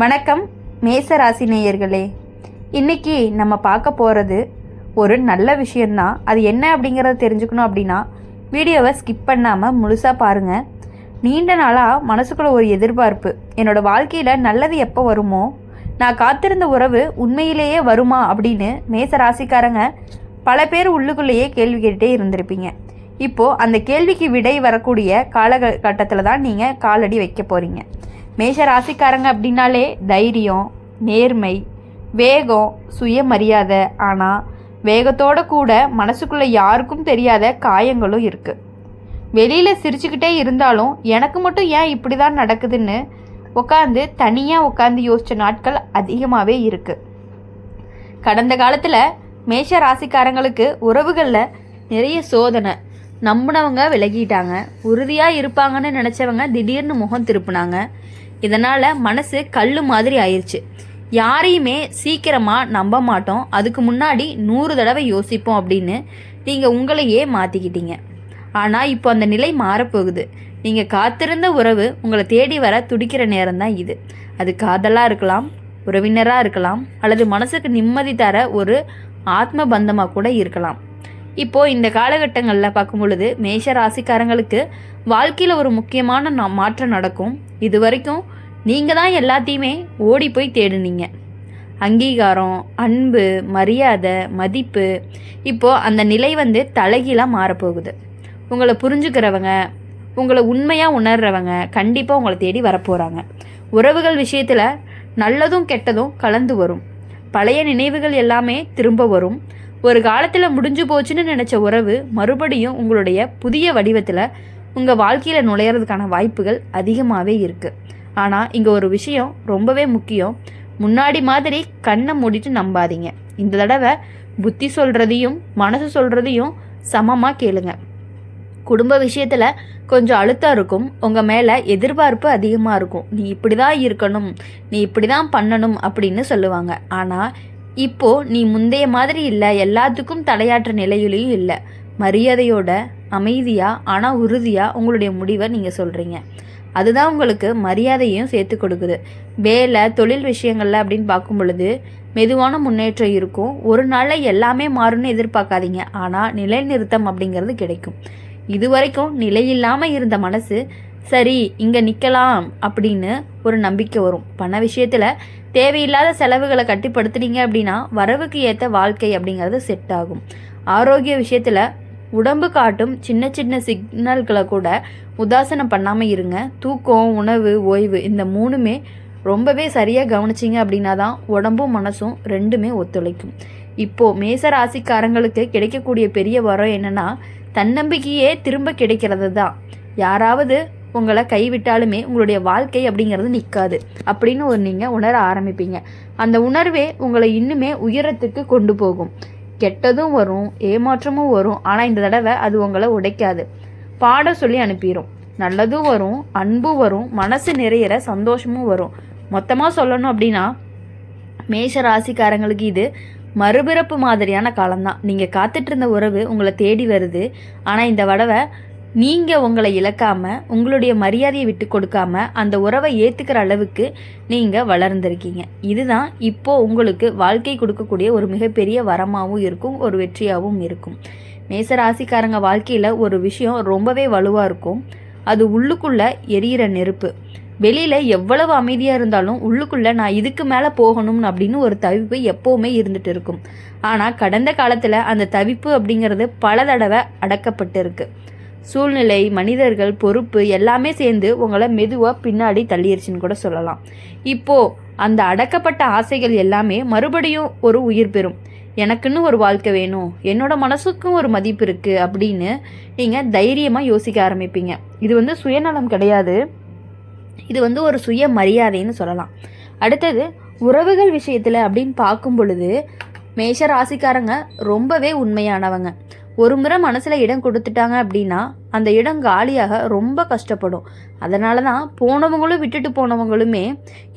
வணக்கம் மேச ராசி நேயர்களே. இன்றைக்கி நம்ம பார்க்க போகிறது ஒரு நல்ல விஷயந்தான். அது என்ன அப்படிங்கிறத தெரிஞ்சுக்கணும் அப்படின்னா வீடியோவை ஸ்கிப் பண்ணாமல் முழுசாக பாருங்கள். நீண்ட நாளாக மனசுக்குள்ள ஒரு எதிர்பார்ப்பு, என்னோடய வாழ்க்கையில் நல்லது எப்போ வருமோ, நான் காத்திருந்த உறவு உண்மையிலேயே வருமா அப்படின்னு மேச ராசிக்காரங்க பல பேர் உள்ளுக்குள்ளேயே கேள்வி கேட்டுகிட்டே இருந்திருப்பீங்க. இப்போது அந்த கேள்விக்கு விடை வரக்கூடிய காலகட்டத்தில் தான் நீங்கள் காலடி வைக்க போகிறீங்க. மேஷ ராசிக்காரங்க அப்படின்னாலே தைரியம், நேர்மை, வேகம், சுயமரியாதை. ஆனால் வேகத்தோடு கூட மனசுக்குள்ளே யாருக்கும் தெரியாத காயங்களும் இருக்குது. வெளியில் சிரிச்சுக்கிட்டே இருந்தாலும் எனக்கு மட்டும் ஏன் இப்படி தான் நடக்குதுன்னு தனியாக உட்காந்து யோசித்த நாட்கள் அதிகமாகவே இருக்குது. கடந்த காலத்தில் மேஷ ராசிக்காரங்களுக்கு உறவுகளில் நிறைய சோதனை. நம்பினவங்க விலகிட்டாங்க, உறுதியாக இருப்பாங்கன்னு நினச்சவங்க திடீர்னு முகம் திருப்பினாங்க. இதனால் மனசு கல் மாதிரி ஆயிடுச்சு. யாரையுமே சீக்கிரமாக நம்ப மாட்டோம், அதுக்கு முன்னாடி 100 தடவை யோசிப்போம் அப்படின்னு நீங்கள் உங்களையே மாற்றிக்கிட்டீங்க. ஆனால் இப்போ அந்த நிலை மாறப்போகுது. நீங்கள் காத்திருந்த உறவு உங்களை தேடி வர துடிக்கிற நேரம்தான் இது. அது காதலாக இருக்கலாம், உறவினராக இருக்கலாம், அல்லது மனசுக்கு நிம்மதி தர ஒரு ஆத்ம பந்தமாக கூட இருக்கலாம். இப்போது இந்த காலகட்டங்களில் பார்க்கும் பொழுது மேஷ ராசிக்காரங்களுக்கு வாழ்க்கையில் ஒரு முக்கியமான மாற்றம் நடக்கும். இது வரைக்கும் நீங்கள் தான் எல்லாத்தையுமே ஓடி போய் தேடுனீங்க. அங்கீகாரம், அன்பு, மரியாதை, மதிப்பு, இப்போது அந்த நிலை தலைகீழாக மாறப்போகுது. உங்களை புரிஞ்சுக்கிறவங்க, உங்களை உண்மையாக உணர்றவங்க கண்டிப்பாக உங்களை தேடி வரப்போகிறாங்க. உறவுகள் விஷயத்தில் நல்லதும் கெட்டதும் கலந்து வரும். பழைய நினைவுகள் எல்லாமே திரும்ப வரும். ஒரு காலத்தில் முடிஞ்சு போச்சுன்னு நினச்ச உறவு மறுபடியும் உங்களுடைய புதிய வடிவத்தில் உங்கள் வாழ்க்கையில் நுழையிறதுக்கான வாய்ப்புகள் அதிகமாகவே இருக்குது. ஆனால் இங்கே ஒரு விஷயம் ரொம்பவே முக்கியம். முன்னாடி மாதிரி கண்ணை மூடிட்டு நம்பாதீங்க. இந்த தடவை புத்தி சொல்கிறதையும் மனசு சொல்கிறதையும் சமமாக கேளுங்க. குடும்ப விஷயத்தில் கொஞ்சம் அழுத்தம் இருக்கும், உங்கள் மேலே எதிர்பார்ப்பு அதிகமாக இருக்கும். நீ இப்படி தான் இருக்கணும், நீ இப்படி தான் பண்ணணும் அப்படின்னு சொல்லுவாங்க. ஆனால் இப்போது நீ முந்தைய மாதிரி இல்லை, எல்லாத்துக்கும் தலையாற்ற நிலையிலையும் இல்லை. மரியாதையோட, அமைதியாக ஆனால் உறுதியாக உங்களுடைய முடிவை நீங்கள் சொல்கிறீங்க. அதுதான் உங்களுக்கு மரியாதையும் சேர்த்து கொடுக்குது. வேலை, தொழில் விஷயங்களில் அப்படின்னு பார்க்கும் பொழுது மெதுவான முன்னேற்றம் இருக்கும். ஒரு நாளில் எல்லாமே மாறும்னு எதிர்பார்க்காதீங்க, ஆனால் நிலைநிறுத்தம் அப்படிங்கிறது கிடைக்கும். இது வரைக்கும் நிலையில்லாமல் இருந்த மனசு சரி இங்கே நிற்கலாம் அப்படின்னு ஒரு நம்பிக்கை வரும். பண விஷயத்தில் தேவையில்லாத செலவுகளை கட்டுப்படுத்துனீங்க அப்படின்னா வரவுக்கு ஏற்ற வாழ்க்கை அப்படிங்கிறது செட் ஆகும். ஆரோக்கிய விஷயத்தில் உடம்பு காட்டும் சின்ன சின்ன சிக்னல்களை கூட உதாசனம் பண்ணாமல் இருங்க. தூக்கம், உணவு, ஓய்வு இந்த 3மே ரொம்பவே சரியாக கவனிச்சிங்க அப்படின்னா தான் உடம்பும் மனசும் ரெண்டுமே ஒத்துழைக்கும். இப்போது மேச ராசிக்காரங்களுக்கு கிடைக்கக்கூடிய பெரிய வரம் என்னென்னா தன்னம்பிக்கையே திரும்ப கிடைக்கிறது தான். யாராவது உங்களை கைவிட்டாலுமே உங்களுடைய வாழ்க்கை அப்படிங்கிறது நிற்காது அப்படின்னு நீங்கள் உணர ஆரம்பிப்பீங்க. அந்த உணர்வே உங்களை இன்னுமே உயரத்துக்கு கொண்டு போகும். கெட்டதும் வரும், ஏமாற்றமும் வரும், ஆனால் இந்த தடவை அது உங்களை உடைக்காது, பாடம் சொல்லி அனுப்பிடும். நல்லதும் வரும், அன்பும் வரும், மனசு நிறையிற சந்தோஷமும் வரும். மொத்தமாக சொல்லணும் அப்படின்னா மேஷ ராசிக்காரங்களுக்கு இது மறுபிறப்பு மாதிரியான காலம்தான். நீங்கள் காத்துட்டு இருந்த உறவு உங்களை தேடி வருது. ஆனால் இந்த தடவை நீங்கள் உங்களை இழக்காமல், உங்களுடைய மரியாதையை விட்டு கொடுக்காம அந்த உறவை ஏற்றுக்கிற அளவுக்கு நீங்கள் வளர்ந்துருக்கீங்க. இதுதான் இப்போது உங்களுக்கு வாழ்க்கை கொடுக்கக்கூடிய ஒரு மிகப்பெரிய வரமாகவும் இருக்கும், ஒரு வெற்றியாகவும் இருக்கும். மேசராசிக்காரங்க வாழ்க்கையில் ஒரு விஷயம் ரொம்பவே வலுவாக இருக்கும். அது உள்ளுக்குள்ளே எரியிற நெருப்பு. வெளியில் எவ்வளவு அமைதியாக இருந்தாலும் உள்ளுக்குள்ளே நான் இதுக்கு மேலே போகணும் அப்படின்னு ஒரு தவிப்பு எப்போவுமே இருந்துகிட்டு இருக்கும். ஆனால் கடந்த காலத்தில் அந்த தவிப்பு அப்படிங்கிறது பல தடவை அடக்கப்பட்டு இருக்கு. சூழ்நிலை, மனிதர்கள், பொறுப்பு எல்லாமே சேர்ந்து உங்களை மெதுவாக பின்னாடி தள்ளிடுச்சுன்னு கூட சொல்லலாம். இப்போது அந்த அடக்கப்பட்ட ஆசைகள் எல்லாமே மறுபடியும் ஒரு உயிர் பெறும். எனக்குன்னு ஒரு வாழ்க்கை வேணும், என்னோட மனசுக்கும் ஒரு மதிப்பு இருக்குது அப்படின்னு நீங்கள் தைரியமாக யோசிக்க ஆரம்பிப்பீங்க. இது சுயநலம் கிடையாது, இது ஒரு சுய மரியாதைன்னு சொல்லலாம். அடுத்தது உறவுகள் விஷயத்தில் அப்படின்னு பார்க்கும் பொழுது மேஷ ராசிக்காரங்க ரொம்பவே உண்மையானவங்க. ஒரு முறை மனசில் இடம் கொடுத்துட்டாங்க அப்படின்னா அந்த இடம் காலியாக ரொம்ப கஷ்டப்படும். அதனால தான் போனவங்களும் விட்டுட்டு போனவங்களுமே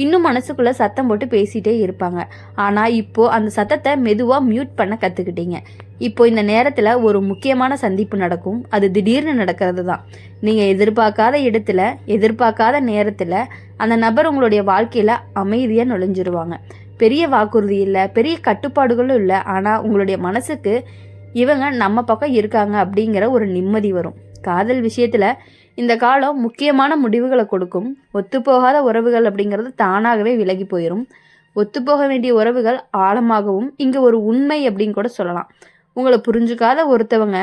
இன்னும் மனசுக்குள்ளே சத்தம் போட்டு பேசிகிட்டே இருப்பாங்க. ஆனால் இப்போது அந்த சத்தத்தை மெதுவாக மியூட் பண்ண கற்றுக்கிட்டீங்க. இப்போ இந்த நேரத்தில் ஒரு முக்கியமான சந்திப்பு நடக்கும். அது திடீர்னு நடக்கிறது தான். நீங்கள் எதிர்பார்க்காத இடத்துல எதிர்பார்க்காத நேரத்தில் அந்த நபர் உங்களுடைய வாழ்க்கையில் அமைதியாக நுழைஞ்சிருவாங்க. பெரிய வாக்குறுதி இல்லை, பெரிய கட்டுப்பாடுகளும் இல்லை, ஆனால் உங்களுடைய மனசுக்கு இவங்க நம்ம பக்கம் இருக்காங்க அப்படிங்கிற ஒரு நிம்மதி வரும். காதல் விஷயத்தில் இந்த காலம் முக்கியமான முடிவுகளை கொடுக்கும். ஒத்துப்போகாத உறவுகள் அப்படிங்கிறது தானாகவே விலகி போயிடும். ஒத்துப்போக வேண்டிய உறவுகள் ஆழமாகவும் இங்கே ஒரு உண்மை அப்படின்னு கூட சொல்லலாம். உங்களை புரிஞ்சுக்காத ஒருத்தவங்க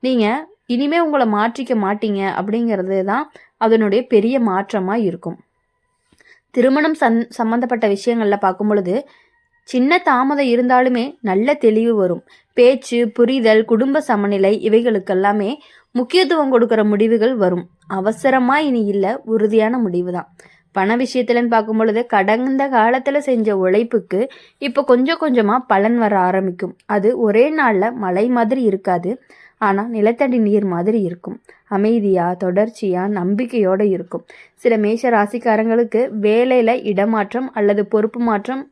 நீங்கள் இனிமே உங்களை மாற்றிக்க மாட்டீங்க அப்படிங்கிறது தான் அதனுடைய பெரிய மாற்றமாக இருக்கும். திருமணம் சம்பந்தப்பட்ட விஷயங்களில் பார்க்கும் பொழுது சின்ன தாமதம் இருந்தாலுமே நல்ல தெளிவு வரும். பேச்சு, புரிதல், குடும்ப சமநிலை இவைகளுக்கெல்லாமே முக்கியத்துவம் கொடுக்குற முடிவுகள் வரும். அவசரமாக இனி இல்லை, உறுதியான முடிவு தான். பண விஷயத்துலன்னு பார்க்கும் பொழுது கடந்த காலத்தில் செஞ்ச உழைப்புக்கு இப்போ கொஞ்சம் கொஞ்சமாக பலன் வர ஆரம்பிக்கும். அது ஒரே நாளில் மழை மாதிரி இருக்காது, ஆனால் நிலத்தடி நீர் மாதிரி இருக்கும். அமைதியாக, தொடர்ச்சியாக, நம்பிக்கையோடு இருக்கும். சில மேஷ ராசிக்காரங்களுக்கு வேலையில் இடமாற்றம் அல்லது பொறுப்பு மாற்றம்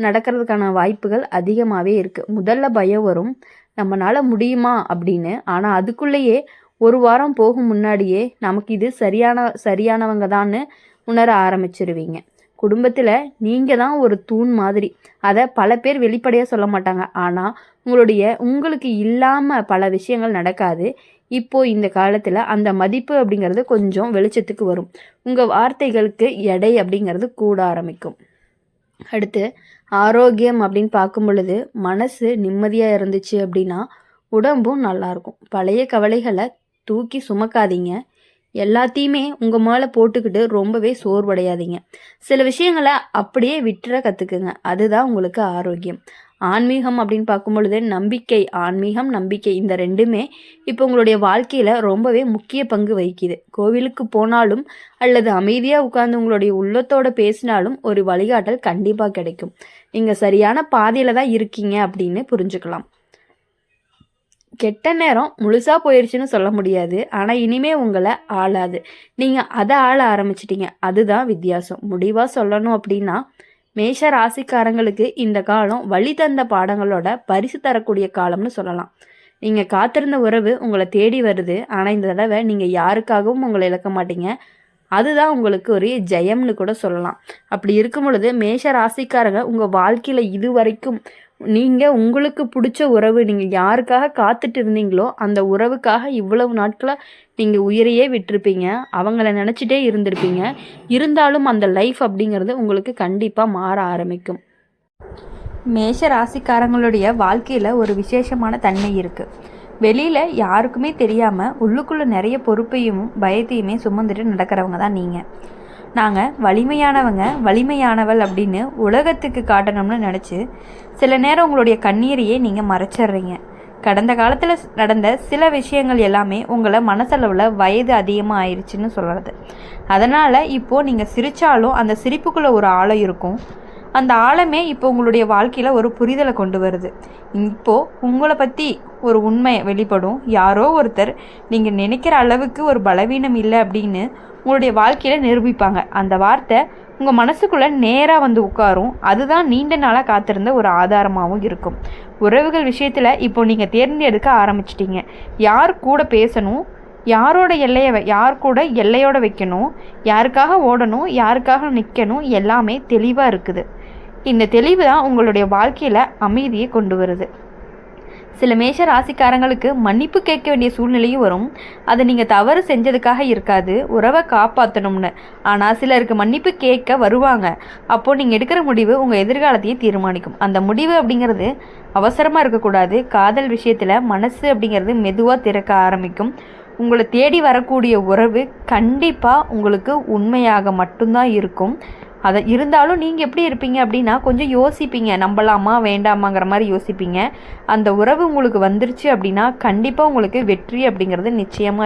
நடக்கிறதுக்கான வாய்ப்புகள் அதிகமாகவே இருக்குது. முதல்ல பயம் வரும், நம்மளால் முடியுமா அப்படின்னு. ஆனால் அதுக்குள்ளேயே ஒரு வாரம் போகும் முன்னாடியே நமக்கு இது சரியானவங்க தான்னு உணர ஆரம்பிச்சிருவீங்க. குடும்பத்தில் நீங்கள் தான் ஒரு தூண் மாதிரி. அதை பல பேர் வெளிப்படையாக சொல்ல மாட்டாங்க, ஆனால் உங்களுக்கு இல்லாமல் பல விஷயங்கள் நடக்காது. இப்போது இந்த காலத்தில் அந்த மதிப்பு அப்படிங்கிறது கொஞ்சம் வெளிச்சத்துக்கு வரும். உங்கள் வார்த்தைகளுக்கு எடை அப்படிங்கிறது கூட ஆரம்பிக்கும். அடுத்து ஆரோக்கியம் அப்படின்னு பார்க்கும் பொழுது மனசு நிம்மதியாக இருந்துச்சு அப்படின்னா உடம்பும் நல்லாயிருக்கும். பழைய கவலைகளை தூக்கி சுமக்காதீங்க. எல்லாத்தையுமே உங்கள் மேலே போட்டுக்கிட்டு ரொம்பவே சோர்வடையாதீங்க. சில விஷயங்களை அப்படியே விட்டுற கற்றுக்குங்க. அதுதான் உங்களுக்கு ஆரோக்கியம். ஆன்மீகம் அப்படின்னு பார்க்கும் பொழுது நம்பிக்கை இந்த ரெண்டுமே இப்போ உங்களுடைய வாழ்க்கையில் ரொம்பவே முக்கிய பங்கு வகிக்குது. கோவிலுக்கு போனாலும் அல்லது அமைதியாக உட்கார்ந்து உங்களுடைய உள்ளத்தோடு பேசினாலும் ஒரு வழிகாட்டல் கண்டிப்பாக கிடைக்கும். நீங்கள் சரியான பாதையில் தான் இருக்கீங்க அப்படின்னு புரிஞ்சுக்கலாம். கெட்ட நேரம் முழுசாக போயிடுச்சுன்னு சொல்ல முடியாது, ஆனால் இனிமே உங்களை ஆளாது. நீங்கள் அதை ஆள ஆரம்பிச்சிட்டிங்க, அதுதான் வித்தியாசம். முடிவாக சொல்லணும் அப்படின்னா மேஷ ராசிக்காரங்களுக்கு இந்த காலம் வழி தந்த பாடங்களோட பரிசு தரக்கூடிய காலம்னு சொல்லலாம். நீங்கள் காத்திருந்த உறவு உங்களை தேடி வருது, ஆனால் இந்த தடவை நீங்கள் யாருக்காகவும் உங்களை இழக்க மாட்டீங்க. அதுதான் உங்களுக்கு ஒரு ஜெயம்னு கூட சொல்லலாம். அப்படி இருக்கும் பொழுது மேஷ ராசிக்காரங்க உங்கள் வாழ்க்கையில் இது வரைக்கும் நீங்கள் உங்களுக்கு பிடிச்ச உறவு, நீங்கள் யாருக்காக காத்துட்டு இருந்தீங்களோ அந்த உறவுக்காக இவ்வளவு நாட்களாக நீங்கள் உயிரையே விட்டுருப்பீங்க, அவங்கள நினச்சிட்டே இருந்திருப்பீங்க. இருந்தாலும் அந்த லைஃப் அப்படிங்கிறது உங்களுக்கு கண்டிப்பாக மாற ஆரம்பிக்கும். மேஷ ராசிக்காரங்களுடைய வாழ்க்கையில் ஒரு விசேஷமான தன்மை இருக்குது. வெளியில் யாருக்குமே தெரியாமல் உள்ளுக்குள்ளே நிறைய பொறுப்பையும் பயத்தையுமே சுமந்துட்டு நடக்கிறவங்க தான் நீங்கள். நாங்கள் வலிமையானவள் அப்படின்னு உலகத்துக்கு காட்டணும்னு நினச்சி சில நேரம் உங்களுடைய கண்ணீரையே நீங்கள் மறைச்சிட்றீங்க. கடந்த காலத்தில் நடந்த சில விஷயங்கள் எல்லாமே உங்களை மனசளவில் வயது அதிகமாக ஆயிடுச்சுன்னு சொல்கிறது. அதனால் இப்போது நீங்கள் சிரித்தாலும் அந்த சிரிப்புக்குள்ளே ஒரு ஆழம் இருக்கும். அந்த ஆழமே இப்போ உங்களுடைய வாழ்க்கையில் ஒரு புரிதலை கொண்டு வருது. இப்போது உங்களை பற்றி ஒரு உண்மை வெளிப்படும். யாரோ ஒருத்தர் நீங்கள் நினைக்கிற அளவுக்கு ஒரு பலவீனம் இல்லை அப்படின்னு உங்களுடைய வாழ்க்கையில் நிரூபிப்பாங்க. அந்த வார்த்தை உங்கள் மனசுக்குள்ளே நேராக வந்து உட்காரும். அதுதான் நீண்ட நாளாக காத்திருந்த ஒரு ஆதாரமாகவும் இருக்கும். உறவுகள் விஷயத்தில் இப்போ நீங்கள் தேர்ந்தெடுக்க ஆரம்பிச்சிட்டிங்க. யார் கூட பேசணும், யார் கூட எல்லையோட வைக்கணும், யாருக்காக ஓடணும், யாருக்காக நிற்கணும், எல்லாமே தெளிவாக இருக்குது. இந்த தெளிவு தான் உங்களுடைய வாழ்க்கையில் அமைதியை கொண்டு வருது. சில மேஷ ராசிக்காரங்களுக்கு மன்னிப்பு கேட்க வேண்டிய சூழ்நிலையும் வரும். அது நீங்கள் தவறு செஞ்சதுக்காக இருக்காது, உறவை காப்பாற்றணும்னு. ஆனால் சிலருக்கு மன்னிப்பு கேட்க வருவாங்க. அப்போது நீங்கள் எடுக்கிற முடிவு உங்கள் எதிர்காலத்தையே தீர்மானிக்கும். அந்த முடிவு அப்படிங்கிறது அவசரமாக இருக்கக்கூடாது. காதல் விஷயத்தில் மனசு அப்படிங்கிறது மெதுவாக திறக்க ஆரம்பிக்கும். உங்களை தேடி வரக்கூடிய உறவு கண்டிப்பாக உங்களுக்கு உண்மையாக மட்டும்தான் இருக்கும். அதை இருந்தாலும் நீங்கள் எப்படி இருப்பீங்க அப்படின்னா கொஞ்சம் யோசிப்பீங்க, நம்பலாமா வேண்டாமாங்கிற மாதிரி யோசிப்பீங்க. அந்த உறவு உங்களுக்கு வந்துருச்சு அப்படின்னா கண்டிப்பாக உங்களுக்கு வெற்றி அப்படிங்கிறது நிச்சயமாக